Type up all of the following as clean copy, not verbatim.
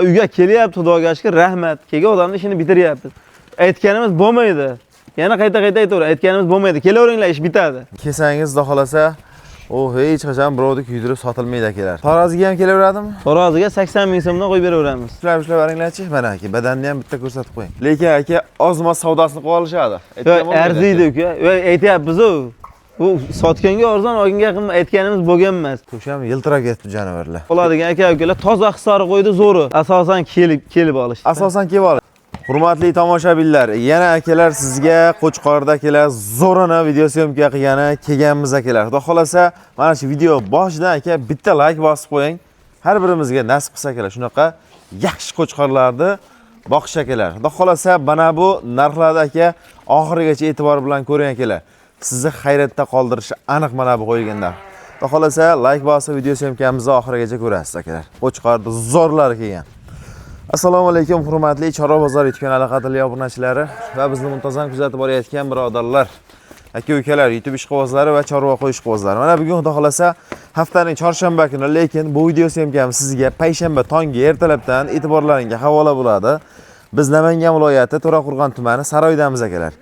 Uyga kelyapti, Xudoga shukr, rahmat. Kelgan odamni ishini bitiryapmiz. Aytganimiz bo'lmaydi. Yana qayta-qayta aytaver. Aytganimiz bo'lmaydi. Kelaveringlar, ish bitadi. Kelsangiz, xudo xolasa, u hech qachon birovni kuydirib sotilmaydi akalar. Taroziga ham kelaveradimi? Taroziga 80 ming so'mdan qo'yib beraveramiz. Ishlab beringlarchi, mana aka, badanni ham bitta ko'rsatib qo'ying. Lekin aka, ozmoz savdosini qilib olishadi. Arziydi uka. Aytyapmiz-ku. Bu sotganga arzon, olganga qilma, aytganimiz bo'lgan emas. To'sham yiltirab ketdi jonivorlar. Bo'ladigan aka-ukalar toza hisori qo'ydi, zo'ri. Asosan kelib olishdi. Asosan kelib olishdi. Hurmatli tomoshabinlar, yana akalar sizga Qo'chqorda akalar zo'rini video syomka qilgani kelganmiz akalar. Xudo xolasa, mana shu video boshidan aka bitta like bosib qo'ying. Har birimizga nasib qilsa akalar, shunaqa yaxshi qo'chqorlarni boqish akalar. Xudo xolasa, mana bu narxlarda aka oxirigacha e'tibor bilan ko'ring akalar. Sizni hayratda qoldirishi aniq mana bu qo'yilgan narx. Xudo xolasa, like bosib video syomkamizni oxirigacha ko'rasiz akalar. Qo'chqorda zo'rlari kelgan. Assalomu alaykum hurmatli Chorva bozor YouTube kanali qadrli obunachilari va bizni muntazam kuzatib borayotgan birodarlar, aka-ukalar, YouTube ishqibozlari va chorva qo'yish ishqibozlari. Mana bugun xudo xolasa haftaning chorshanba kuni, lekin bu video syomkamiz sizga payshanba tongi ertalabdan e'tiborlaringizga havola bo'ladi. Biz Namangan viloyati To'raqo'rg'on tumani Saroydamiz akalar.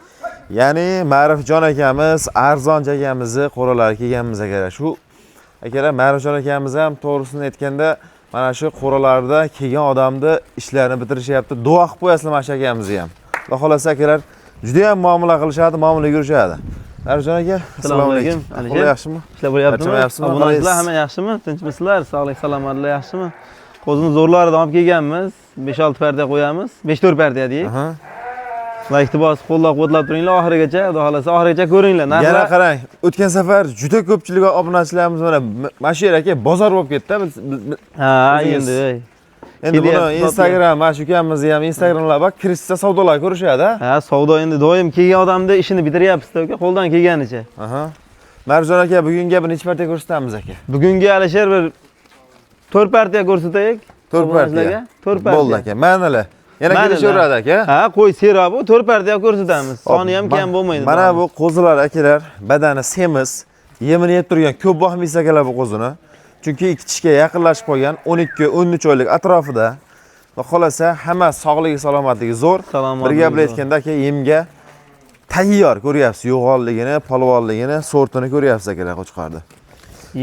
Ya'ni Ma'rifjon akamiz, Arzon akamizni qo'ralari kelganmiz akalar. Shu akalar Ma'rifjon akamiz ham to'g'risini aytganda mana shu qo'ralarda kelgan odamni ishlarini bitirishyapti. Duo qilib qo'yasizlar mana shu akamizni ham. Xudo xolasa akalar juda ham muomala qilishadi, muomala yurishadi. Arjon aka, assalomu alaykum. Qo'llar yaxshimi? Ishlar bo'lyaptimi? Obunachilar hamma yaxshimi? Tinchmisizlar? Sog'lik, salomatlik yaxshimi? Qo'zini zo'rlaridan olib kelganmiz. 5-6 parda qo'yamiz. 5-4 parda deylik. Like bosib qo'llab-quvvatlab turinglar oxirigacha, xudo xolasa oxirigacha ko'ringlar. Yana qarang, o'tgan safar juda ko'pchilik obunachilarimiz mana shu yer aka bozor bo'lib ketdi. Ha, endi buni Instagram, mana shu ukamizni ham Instagramlar bak, kirishsa savdolar ko'rishadi. Ha, savdo endi doim kelgan odamni ishini bitiryapsiz-da aka, qo'ldan kelganicha. Marjon aka, bugunga bir necha partiya ko'rsatamiz aka? Bugunga Alisher bir 4 partiya ko'rsataylik. 4 partiya. 4 partiya. Bo'ldi aka. Manalar. Yana kelishaveradi aka. Ha, qo'y sera bu 4 partiya ko'rsatamiz. Soni ham kam bo'lmaydi. Mana bu qo'zilar akalar, badani semiz, yemini yeb turgan, ko'p boqmaysiz akalar bu qo'zini. Chunki 2 tishga yaqinlashib qolgan, 12-13 oylik atrofida. Va xolasa hamma sog'ligi, salomatligi zo'r. Bir gap bilan aytganda aka, yemga tayyor ko'ryapsiz, yo'g'onligini, polvonligini, sortini ko'ryapsiz akalar Qo'chqorda.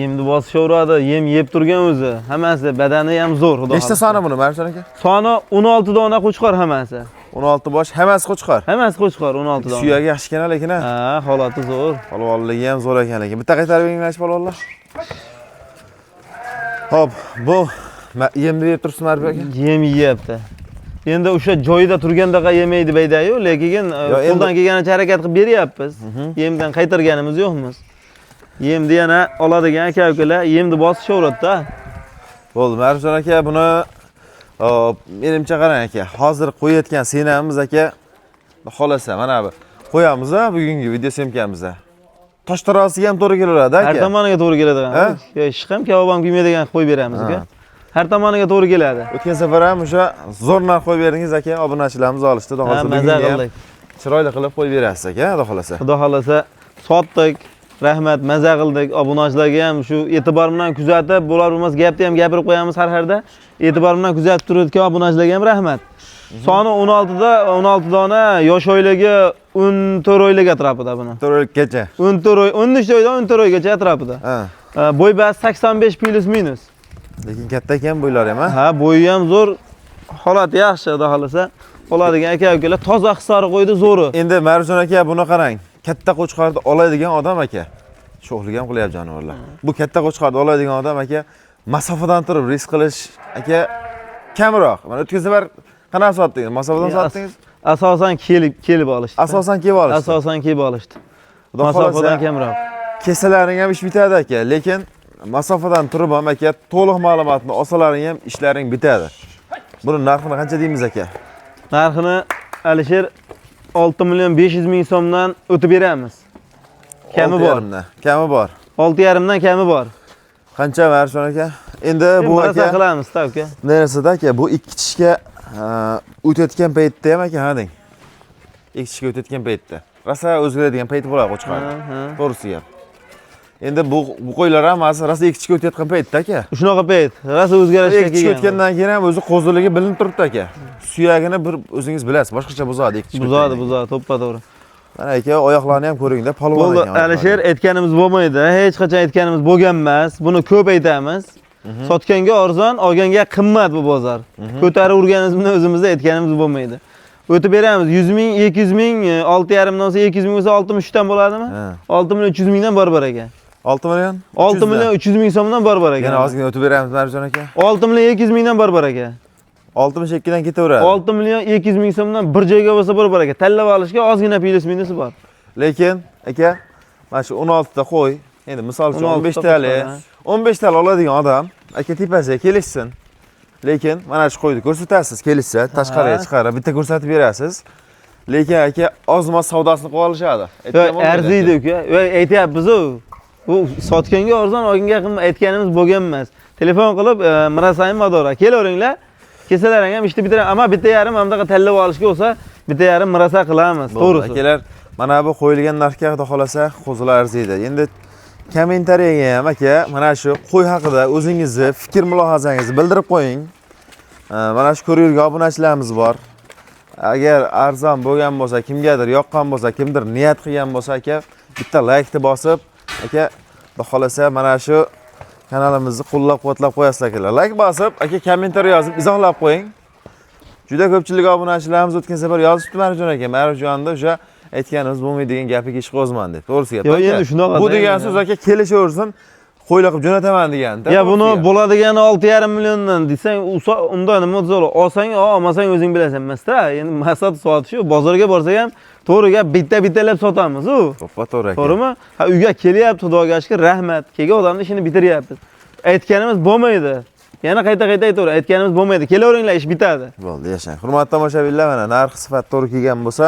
Yemni bosishaveradi, yem yeb turgan o'zi. Hammasi badani ham zo'r, xudo xolasa. Nechta soni buni, Marjon aka? Soni 16 dona Qo'chqor hammasi. 16 bosh, hammasi Qo'chqor. Hammasi Qo'chqor 16 dona. Suyagi yaxshi ekan lekin ha. Ha, holati zo'r. Polvonligi ham zo'r ekan lekin. Bitta qaytarib bering polvonlar. Hop, bu yemni yeb turibsiz Marjon aka? Yem yeyapti. Endi o'sha joyida turgandaqa yemaydi baydayu, lekin qo'ldan kelganicha harakat qilib beryapmiz. Yemdan qaytarganimiz yo'qmiz. Yemni yana oladigan aka-ukalar yemni bosishaveradi-da. Bo'ldi, Marjon aka, buni menimcha qarang aka, hozir qo'yayotgan senamiz aka, xolasa mana bu qo'yamiz bugungi video syomkamizda. Tosh tarosiga ham to'g'ri kelaveradi aka. Har tomoniga to'g'ri keladi. Ish ham kavob ham kuymaydigan qo'yib beramiz aka. Har tomoniga to'g'ri keladi. O'tgan safar ham o'sha zo'r narx qo'yib berdingiz aka, obunachilarimiz olishdi. Xudo xolasa bugun chiroyli qilib qo'yib berasiz aka, xudo xolasa. Xudo xolasa sotdik. Rahmat, maza qildik. Obunachilarga ham shu e'tibor bilan kuzatib, bo'lar-bo'lmas gapni ham gapirib qo'yamiz har xilda. E'tibor bilan kuzatib turayotgan obunachilarga ham rahmat. Soni 16 dona, yosh oyligi 14 oylik atrofida buni. 14 oylikgacha. 13 oydan 14 oygacha atrofida. Bo'y bas 85 plus minus. Lekin katta ekan bo'ylari ham, ha? Bo'yi ham zo'r, holati yaxshi, xudo xolasa. Oladigan aka-ukalar toza hisori qo'ydi, zo'ri. Endi Marjon aka, buni qarang. Katta Qo'chqorda oladigan odam aka, sho'xlik ham qilyapti jonivorlar. Bu katta Qo'chqorda oladigan odam aka, masofadan turib risk qilish aka kamroq. Mana o'tgan safar qanaqa sotdingiz? Masofadan sotdingiz? Asosan kelib olishdi. Asosan kelib olishdi. Asosan kelib olishdi. Masofadan kamroq. Kesalaring ham ish bitadi aka, lekin masofadan turib ham aka to'liq ma'lumotni olsalaring ham ishlaring bitadi. Buni narxini qancha deymiz aka? Narxini Alisher 6 million 500 ming so'mdan o'tib beramiz. Kami bor. Kami bor. 6,5 dan kami bor. Qancha Marjon aka? Endi bu aka qilamiz-da aka. Neresida aka? Bu 2 tishga o'tayotgan paytda ham aka, ha deng. 2 tishga o'tayotgan paytda. Rosa o'zgaradigan payti bo'ladi Qo'chqorda. To'g'risi gap. Endi bu qo'ylar hammasi rosa ekkichga o'tayotgan paytda aka. Shunaqa payt. Rosa o'zgarishga Ekkichga o'tgandan keyin ham o'zi qo'ziligi bilinib turibdi aka. Suyagini bir o'zingiz bilasiz, boshqacha buzadi ekkichga. Buzadi, to'ppa to'g'ri. Mana aka oyoqlarini ham ko'ringda, polvon Bo'ldi, ekan. Alisher aytganimiz bo'lmaydi. Hech qachon aytganimiz bo'lgan emas. Buni ko'p aytamiz. Sotganga arzon, olganga qimmat bu bozor. Ko'tarib urganimiz bilan o'zimizda aytganimiz bo'lmaydi. O'tib beramiz 100 ming, 200 ming, 6,5 dan olsa 200 ming bo'lsa 63 dan bo'ladimi? 6 million 300 mingdan bor ekan. 6 million? 6 million 300 ming so'mdan bor ekan. Yana ozgina o'tib beramiz Marjon aka. 6 million 200 mingdan bor ekan. 62 dan ketaveradi. 6 million 200 ming so'mdan bir joyga bo'lsa bor ekan. Tanlab olishga ozgina plus minusi bor. Lekin aka, mana shu 16 ta qo'y, endi misol uchun 15 TL, 15 TL oladigan odam aka tepasiga kelishsin. Lekin mana shu qo'yni ko'rsatasiz, kelishsa, tashqariga chiqarib bitta ko'rsatib berasiz. Lekin aka ozmoz savdosini qilib olishadi. Arziydi uka. Aytyapmiz-ku. Bu sotganga arzon, olganga qimmat aytganimiz bo'lgan emas. Telefon qilib, Mirasaym Madora, kelaveringlar. Kesalaring ham ishni bitiraman. Ammo bitta yarim hamdaqa tanlab olishga bo'lsa, bitta yarim mirasa qilamiz. To'g'risi. Akalar, mana bu qo'yilgan narxga xudo xolasa qo'zilar arziydi. Endi kommentariyaga ham aka, mana shu qo'y haqida o'zingizni fikr mulohazangizni bildirib qo'ying. Mana shu ko'rayotgan obunachilarimiz bor. Agar arzon bo'lgan bo'lsa, kimgadir yoqqan bo'lsa, kimdir niyat qilgan bo'lsa aka, bitta like ni bosib, aka, xudo xolasa mana shu kanalimizni qo'llab-quvvatlab qo'yasiz akalar. Like bosib, aka kommentariy yozib izohlab qo'ying. Juda ko'pchilik obunachilarimiz o'tgan safar yozibdi Marjon aka. Marjonda o'sha aytganimiz bo'lmaydigan gapiga ish qo'zman deb. To'g'risi gap. Yo'q, endi shunaqa. Bu degan so'z aka kelishaversin, qo'ylar qilib jo'nataman deganda. Ya buni bo'ladigani 6,5 milliondan desang, unda nima zo'r. Olsang, olmasang o'zing bilasan emas-da. Endi maqsad sotish, bozorga borsak ham to'g'ri gap bitta-bittalab sotamiz u. To'g'ri aka. To'g'rimi? Ha, uyga kelyapti, xudoga shukr, rahmat. Kelgan odamni ishini bitiryapmiz. Aytganimiz bo'lmaydi. Yana qayta-qayta aytaver, aytganimiz bo'lmaydi. Kelaveringlar, ish bitadi. Bo'ldi, yashang. Hurmatli tomoshabinlar, mana narx sifat to'g'ri kelgan bo'lsa,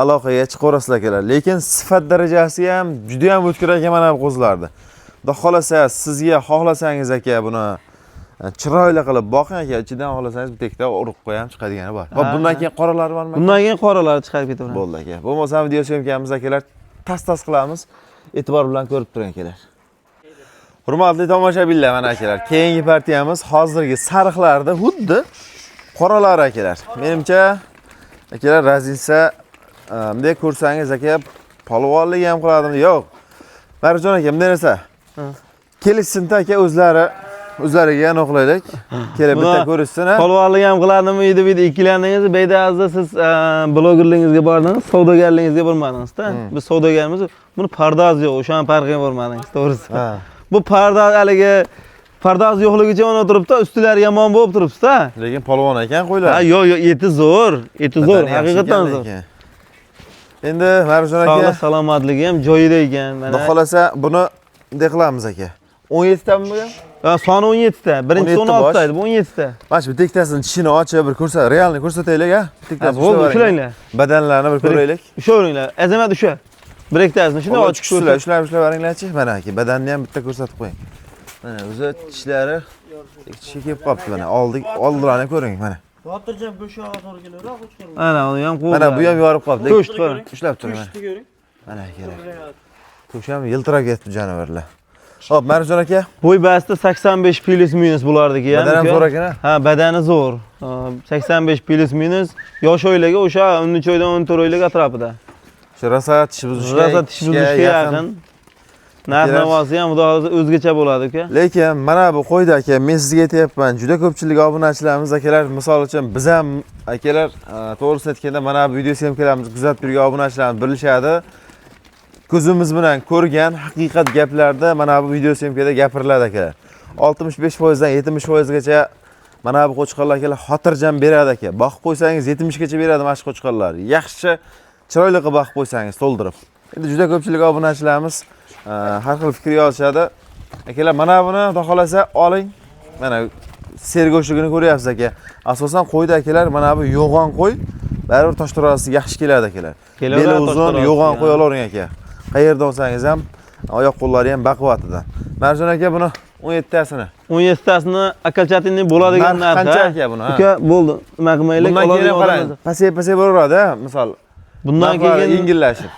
aloqaga chiqaverasizlar akalar. Lekin sifat darajasi ham juda ham o'tkir ekan mana bu qo'zlarni. Xudo xolasa sizga xohlasangiz aka buni chiroyli qilib boqing aka, ichidan xohlasangiz bitta urib qo'yam chiqadigani bor. Hop, bundan keyin qoralari bormi? Bundan keyin qoralari chiqarib ketaveramiz. Bo'ldi aka. Bo'lmasa video syomkamiz akalar tas qilamiz. E'tibor bilan ko'rib turing akalar. Hurmatli tomoshabinlar, mana akalar, keyingi partiyamiz hozirgi sariqlarda xuddi qoralar akalar. Menimcha akalar razilsa bunday ko'rsangiz aka polvonlik ham qiladimi? Yo'q. Marjon aka, bunday narsa. Kelishsin-da aka o'zlariga aniqlaylik. Kelib bitta ko'rishsin ha. Polvonlik ham qiladimi? Uyda ikkilandingiz, beydazda siz blogerligingizga bordingiz, savdogarligingizga bormadingiz-da. Biz savdogarmiz. Buni pardoz yo'q, o'shan farqiga bormadingiz, to'g'risi. Bu pardoz haligi pardoz yo'qligicha ona turibdi, ustilari yomon bo'lib turibdi-da. Lekin polvon ekan qo'ylar. Ha, yo'q, eti zo'r, haqiqatan zo'r. Endi Marjon aka, sog'lik salomatligi ham joyida ekan. Xudo xolasa buni bunday qilamiz aka. 17 tami bu ham? Ha, soni 17 ta. Birinchisi 16 ta edi, bu 17 ta. Mana shu bittasini tishini ochib bir ko'rsat, realni ko'rsataylik ha. Bittasini bo'ldi, ushlaylar. Badanlarini bir ko'raylik. Ushaveringlar. Azamat usha. Bir ikkitasini shunday ochib ko'rsat. Ushlab beringlarchi. Mana aka, badanni ham bitta ko'rsatib qo'ying. Mana o'zi tishlari ikkiga kelib qolibdi mana. Oldilarni ko'ring mana. Xotirjam go'sha to'g'ri kelaveradi, qo'chqar. Mana uni ham qo'y. Mana bu ham yorib qolibdi. Go'sht ko'ring. Ushlab turing mana. Go'shtni ko'ring. Mana aka. Go'sht ham yiltirab ketdi jonivorlar. Xo'p, Marjon aka. Bo'y basti 85 plus minus bo'lardi-ki. Badani ham zo'r ekan. Ha, badani zo'r. 85 plus minus yosh oilaga o'sha 13 oydan 14 oylik atrofida. Shu rosa tish buzishga yaqin. Narx-navosi ham xudo xolasa o'zgacha bo'ladi uka. Lekin mana bu qo'yda aka, men sizga aytayapman, juda ko'pchilik obunachilarimiz akalar, misol uchun biz ham akalar, to'g'risini aytganda mana bu video syomkalarimizni kuzatib yurgan obunachilarimiz bilishadi. Ko'zimiz bilan ko'rgan haqiqat gaplarda mana bu video syomkada gapiriladi akalar. 65% dan 70% gacha mana bu qo'chqorlar akalar xotirjam beradi aka. Boqib qo'ysangiz 70 gacha beradi mana shu qo'chqorlar. Yaxshi chiroyli qilib boqib qo'ysangiz to'ldirib. Endi juda ko'pchilik obunachilarimiz har xil fikr yozishadi. Akalar, mana buni xudo xolasa oling. Mana sergo'shligini ko'ryapsiz aka. Asosan qo'yda akalar, mana bu yo'g'on qo'y, baribir tosh turasi yaxshi keladi akalar. Beli uzun, yo'g'on qo'y olavering aka. Qayerda olsangiz ham oyoq qo'llari ham baquvvatidan. Marjon aka, buni 17 tasini. 17 tasini akalchatinning bo'ladigan narxi. Qancha aka buni? Uka, bo'ldi. Nima qilmaylik, oladigan qarang. Pasay bo'laveradi, misol. Bundan keyin yengillashib.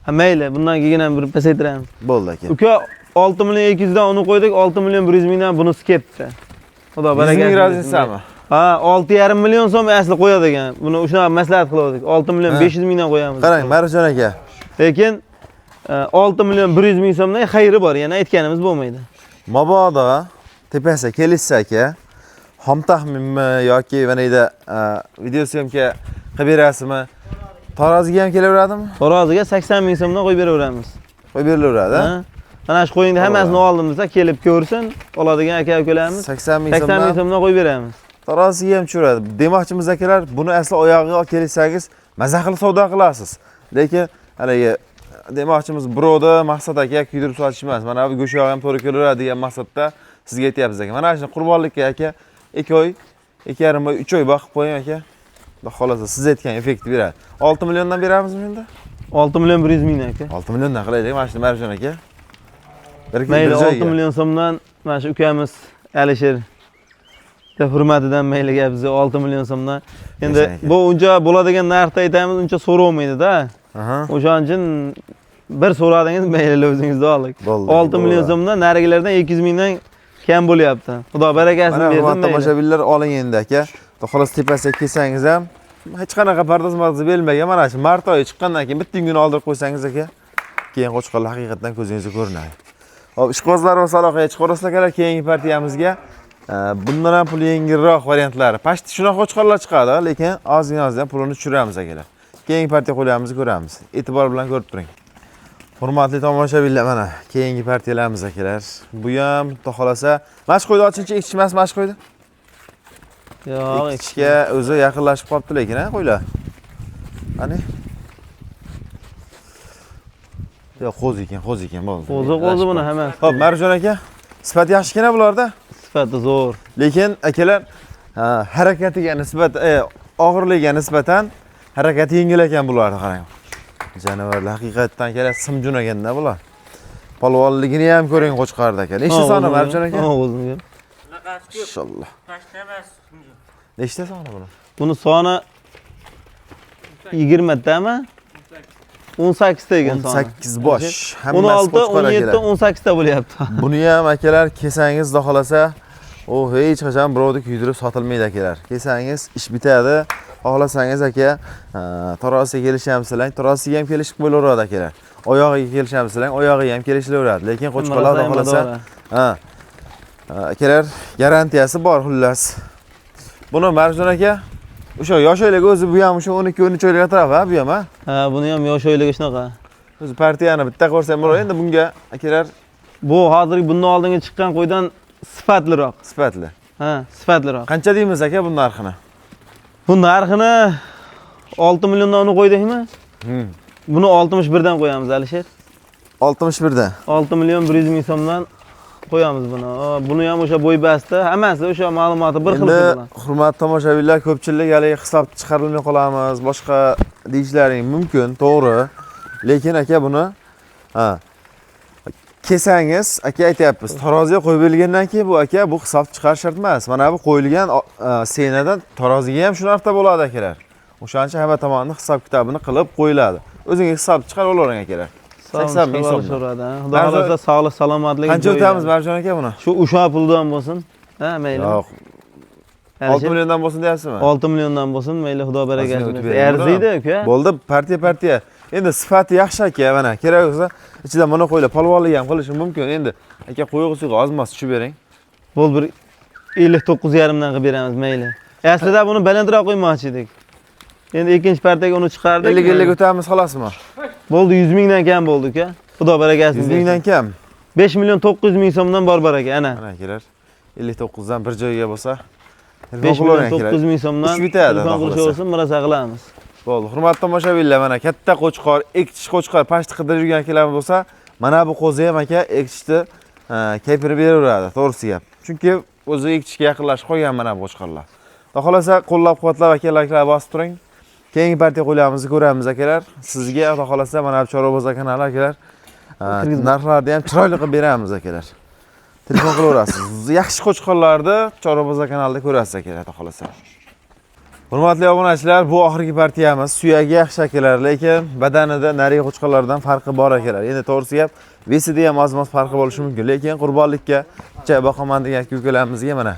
Ha, mayli, bundan keyin ham bir pasaytiramiz. Bo'ldi aka. Uka, 6 milyon 200 dan uni qo'ydik, 6 milyon 100 mingdan bunisi ketdi. Xudo 100 baraka ming bersin. razницami? Ha, 6,5 milyon so'm asli qo'yadi ekan. Buni o'sha maslahat qildik. 6 milyon 500 mingdan qo'yamiz. Qarang, Marjon aka. Lekin 6 milyon 100 ming so'mdan xayri bor, yana aytganimiz bo'lmaydi. Mabodo tepasi kelishsa aka, ham taxminmi yoki vanayda video syomka qilib berasizmi? Taroziga ham kelaveradimi? Taroziga 80 ming so'mdan qo'yib beraveramiz. Qo'yib berilaveradi. Ha? Mana shu qo'yingni hammasini oldim desa, kelib ko'rsin, oladigan aka-ukalarimiz 80 ming 80 ming so'mdan so'mdan qo'yib beramiz. taroziga ham tushiradi. Demoqchimiz akalar, buni asli oyog'iga olib kelsangiz, maza qilib savdo qilasiz. Lekin haligi demoqchimiz birovda maqsad aka kuydirib sotish emas. Mana bu go'sht yog'i ham to'g'ri kelaveradi degan maqsadda sizga aytyapmiz aka. Mana shu qurbonlikka aka 2 oy, 2,5 oy, 3 oy vaqt qo'ying aka. Xudo xolasa siz aytgan effektni beradi. 6 milliondan beramizmi endi? 6 milyon 100 mingdan aka. 6 milliondan qilaylik mana shu Marjon aka. Mayli 6 milyon so'mdan mana shu ukamiz Alisher hurmatidan mayli gap bizga 6 milyon so'mdan. Endi bu uncha bo'ladigan narxda aytamiz, uncha so'ramaydi-da. O'shaning uchun bir so'radingiz mayli o'zingizda oldik. 6 milyon so'mdan narigilardan 200 mingdan kam bo'lyapti. Xudo barakasini bersin. Hurmatli tomoshabinlar, oling endi aka. Xudo xolos tepasiga kelsangiz ham hech qanaqa pardoz-mardoz berilmagan mana shu mart oyi chiqqandan keyin bitta kuni oldirib qo'ysangiz aka, keyin qo'chqorlar haqiqatan ko'zingizga ko'rinadi. Hop, ishqibozlar va salohiga chiqarasizlar akalar, keyingi partiyamizga bundan ham pul yengilroq variantlari. Pashti shunaqa qo'chqorlar chiqadi, lekin ozgina-ozgina pulini tushiramiz akalar. Keyingi partiya qo'yamizni ko'ramiz. E'tibor bilan ko'rib turing. Hurmatli tomoshabinlar, mana keyingi partiyalarimiz akalar. Bu ham xudo xolasa mashq qo'ydi, ochinchi ichki emas, mashq qo'ydi. Yo'q, Ichga o'zi yaqinlashib qolibdi lekin, ha, qo'ylar. Qani? Yo'q, qo'z ekan bo'ldi. Qo'zi buni hammasi. Xo'p, Marjon aka, sifat yaxshi ekan bularda. Sifati zo'r. Lekin akalar, harakatiga nisbatan, og'irligiga nisbatan harakati yengil ekan bularni qarang. Janavorlar haqiqatdan akalar simjun ekanda bular. Polvonligini ham ko'ring qo'chqarda aka. Nechta soni Marjon aka? O'zimga. Inshaalloh. Pashta emas. Nechta soni buni? Buni soni 20 tami? 18 ta ekan soni. 18 bosh. 16, 17, 18 ta bo'lyapti. Buni ham akalar kelsangiz, xudo xolasa, u hech qachon birovni kuydirib sotilmaydi akalar. Kelsangiz ish bitadi. Xohlasangiz aka, taroziga kelishamiz, taroziga ham kelishib bo'laveradi akalar. Oyog'iga kelishamiz, oyog'iga ham kelishaveradi. Lekin qo'chqorlar xudo xolasa, akalar garantiyasi bor xullas. Buni Marjon aka, o'sha yosh oilaga o'zi bu ham o'sha 12-13 oylik atrof, ha, bu ham, ha? Ha, buni ham yosh oilaga shunaqa. O'zi partiyani bitta ko'rsam bo'ladi. Endi bunga akalar Bu hozirgi bundan oldingi chiqqan qo'ydan sifatliroq. sifatli. Ha, sifatliroq. Qancha deymiz aka bu narxini? Bu narxini 6 milliondan uni qo'ydikmi? Buni 61 dan qo'yamiz Alisher. 61 dan. 6 milyon 100 ming so'mdan qo'yamiz buni. Buni ham o'sha bo'y basti, hammasi o'sha ma'lumoti bir xil bilan. Hurmatli tomoshabinlar, ko'pchilik hali hisob chiqarilmay qolamiz, boshqa deyishlaring mumkin, to'g'ri. Lekin aka buni kelsangiz, aka aytyapmiz, taroziga qo'yib bergandan keyin bu aka bu hisob chiqarish shart emas. Mana bu qo'yilgan senadan taroziga ham shu narxda bo'ladi akalar. O'shaning uchun hamma tomonni hisob kitobini qilib qo'yiladi. O'zingiz hisob chiqarib olavering akalar. 80 ming so'm. Xudo xolasa sog'lik, salomatlik. Qancha o'tamiz Marjon aka buni? Shu o'sha puldan bo'lsin. Ha, mayli. Yo'q. 6 milliondan bo'lsin deyapsizmi? 6 milliondan bo'lsin, mayli Xudo barakasini bersin. Arziydi aka. Bo'ldi, partiya. Endi sifati yaxshi aka, mana kerak bo'lsa ichidan mana qo'ylar, polvonlik ham qilishi mumkin. Endi aka qo'yg'isiga ozmas tushib bering. Bo'l bir 59,5 dan qilib beramiz, mayli. Aslida buni balandroq qo'ymoqchi edik. Endi ikkinchi partiyaga uni chiqardik. 50 o'tamiz xolasmi? Bo'ldi, 100 mingdan kam bo'ldi aka. Xudo barakasini 100 mingdan kam. 5 milyon 900 ming so'mdan bor aka, ana. Mana akalar, 59 dan bir joyga bo'lsa, 5 milyon 900 ming so'mdan ish bitadi. Qilishsin, murosa qilamiz. Bo'ldi. Hurmatli tomoshabinlar, mana katta qo'chqor, ekchish qo'chqor, pashti qidirib yurgan akalarimiz bo'lsa, mana bu qo'zi ham aka ekchishni kayfini beraveradi, to'g'risi gap. Chunki o'zi ekchishga yaqinlashib qolgan mana bu qo'chqorlar. Xudo xolasa qo'llab-quvvatlab akalarga bosib turing. Keyingi partiya qo'yamizni ko'ramiz akalar. Sizga xudo xolasa mana bu Chorobozor kanali akalar. Narxlarni ham chiroyli qilib beramiz akalar. Telefon qilaverasiz. Yaxshi qo'chqorlarni Chorobozor kanalida ko'rasiz akalar, xudo xolasa. Hurmatli obunachilar, bu oxirgi partiyamiz. Suyagi yaxshi akalar, lekin badanida nariga qo'chqorlardan farqi bor akalar. Endi to'g'risi gap, vesida ham oz-moz farqi bo'lishi mumkin, lekin qurbonlikka cha boqaman degan aka-ukalarimizga mana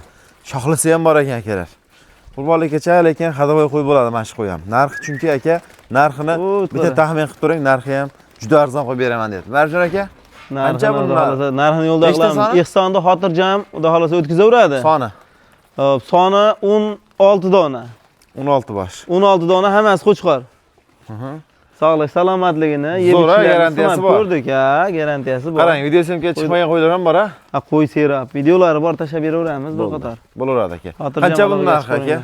shoxlisi ham bor ekan akalar. Qurbonlikkacha lekin hadovoy qo'y bo'ladi mana shu qo'y ham. Narxi chunki aka, narxini bitta taxmin qilib turing, narxi ham juda arzon qo'yib beraman dedi. Marjon aka, qancha bu narxini yo'lda qilamiz. Ehsonni xotirjam, xudo xolasa o'tkazaveradi. Soni? Hop, soni 16 dona. 16 bosh. 16 dona hammasi qo'chqor. Sog'lik, salomatligini, garantiyasi bor. Ko'rdik, ha, garantiyasi bor. Qarang, videosyomka chiqmagan qo'ylar ham bor, ha? Ha, qo'y serap, videolari bor, tashlab beraveramiz bir qator. Bo'laveradi aka. Qancha buni narxi aka?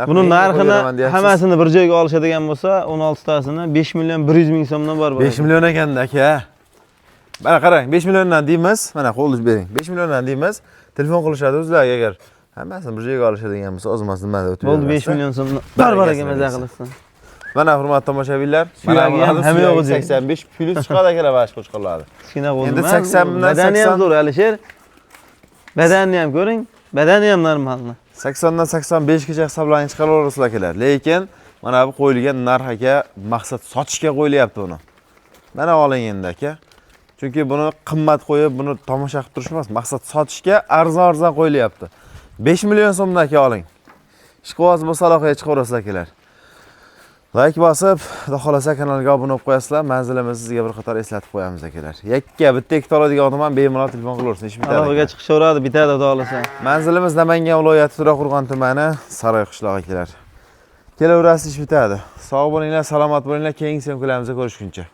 Buni narxini hammasini bir joyga olishadigan bo'lsa, 16 tasini 5 million 100 ming so'mdan bor. 5 million ekanda aka. Mana qarang, 5 milliondan deymiz, mana qo'lni bering. 5 milliondan deymiz, telefon qilishadi o'zlariga agar hammasini bir joyga olishadigan bo'lsa, o'zimiz nimada o'tib bo'ldi 5 million so'mdan. Barbaraga maza qilsin. Mana hurmatli tomoshabinlar, Suyagi ham hamma yo'g'i 85 plus chiqadi akalar bash qo'chqorlari. Kichkina qo'ldi. Endi 80 dan badani ham zo'r Alisher. Badanni ham ko'ring, badani ham normalmi. 80 dan 85 gacha hisoblanib chiqaraverasizlar akalar. Lekin mana bu qo'yilgan narx aka, maqsad sotishga qo'yilyapti buni. Mana oling endi aka. Chunki buni qimmat qo'yib, buni tomosha qilib turish emas, maqsad sotishga arzon qo'yilyapti. 5 million so'mdan aka oling. Ishqiboz bo'lsa aloqaga chiqaverasizlar akalar. Like bosib, xudo xolasa kanalga obuna bo'lib qo'yasizlar. Manzilimizni sizga bir qator eslatib qo'yamiz akalar. Yakka bitta ikkita oladigan odam ham bemalol telefon qilaversin, ish bitadi. Aloqaga chiqishaveradi, bitadi xudo xolasa. Manzilimiz Namangan viloyati To'raqo'rg'on tumani, Saroy qishlog'i akalar. Kelaverasiz, ish bitadi. Sog' bo'linglar, salomat bo'linglar. Keyingi syomkalarimizni ko'rishguncha.